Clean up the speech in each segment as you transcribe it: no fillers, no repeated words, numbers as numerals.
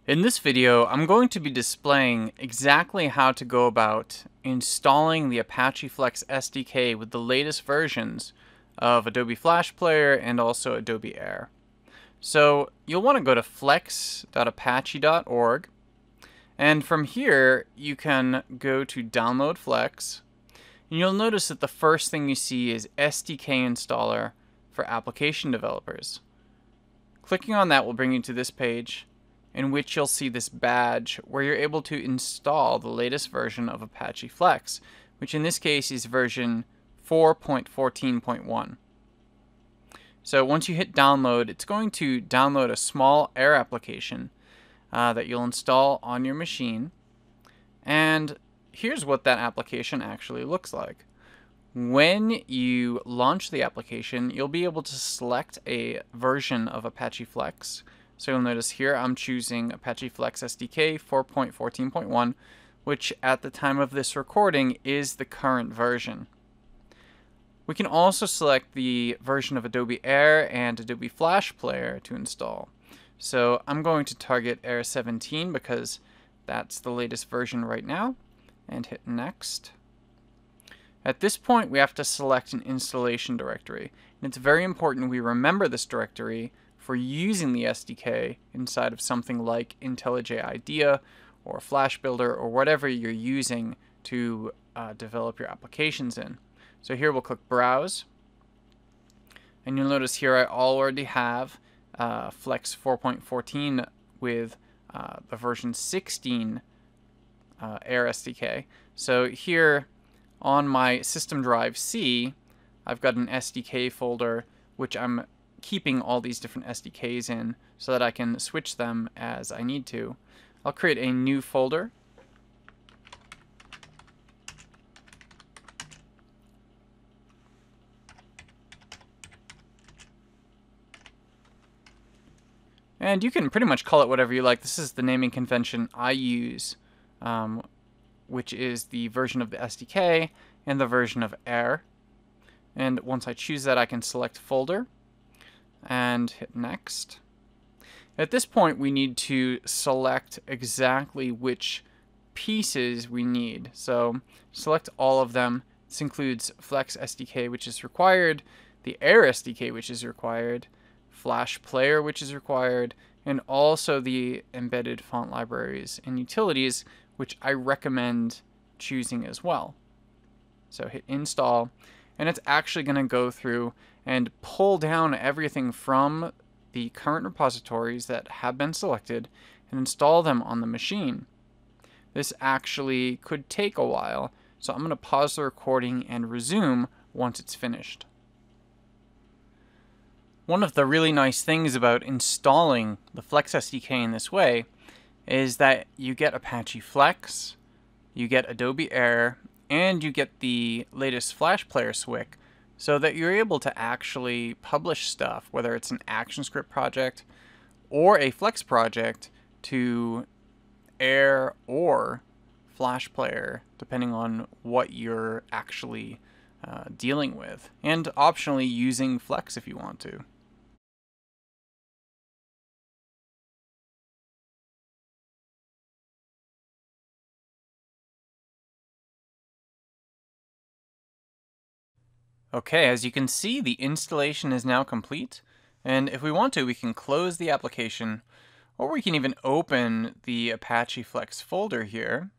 In this video, I'm going to be displaying exactly how to go about installing the Apache Flex SDK with the latest versions of Adobe Flash Player and also Adobe Air. So you'll want to go to flex.apache.org, and from here you can go to Download Flex, and you'll notice that the first thing you see is SDK Installer for application developers. Clicking on that will bring you to this page, in which you'll see this badge where you're able to install the latest version of Apache Flex, which in this case is version 4.14.1. So once you hit download, it's going to download a small Air application that you'll install on your machine. And here's what that application actually looks like. When you launch the application, you'll be able to select a version of Apache Flex. So you'll notice here I'm choosing Apache Flex SDK 4.14.1, which at the time of this recording is the current version. We can also select the version of Adobe Air and Adobe Flash Player to install. So I'm going to target Air 17 because that's the latest version right now, and hit Next. At this point, we have to select an installation directory, and it's very important we remember this directory for using the SDK inside of something like IntelliJ IDEA or Flash Builder or whatever you're using to develop your applications in. So here we'll click Browse, and you'll notice here I already have Flex 4.14 with the version 16 Air SDK. So here on my system drive C, I've got an SDK folder which I'm keeping all these different SDKs in so that I can switch them as I need to. I'll create a new folder. And you can pretty much call it whatever you like. This is the naming convention I use, which is the version of the SDK and the version of Air. And once I choose that, I can select folder and hit Next. At this point, we need to select exactly which pieces we need. So select all of them. This includes Flex SDK, which is required, the Air SDK, which is required, Flash Player, which is required, and also the embedded font libraries and utilities, which I recommend choosing as well. So hit Install, and it's actually going to go through and pull down everything from the current repositories that have been selected and install them on the machine. This actually could take a while, so I'm going to pause the recording and resume once it's finished. One of the really nice things about installing the Flex SDK in this way is that you get Apache Flex, you get Adobe Air, and you get the latest Flash Player SWC, so that you're able to actually publish stuff, whether it's an ActionScript project or a Flex project, to Air or Flash Player, depending on what you're actually dealing with, and optionally using Flex if you want to. Okay, as you can see, the installation is now complete, and if we want to, we can close the application, or we can even open the Apache Flex folder here.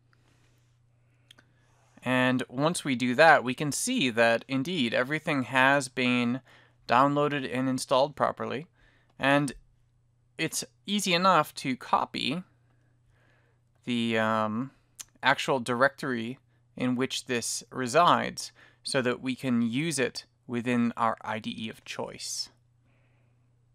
And once we do that, we can see that indeed everything has been downloaded and installed properly, and it's easy enough to copy the actual directory in which this resides, so that we can use it within our IDE of choice.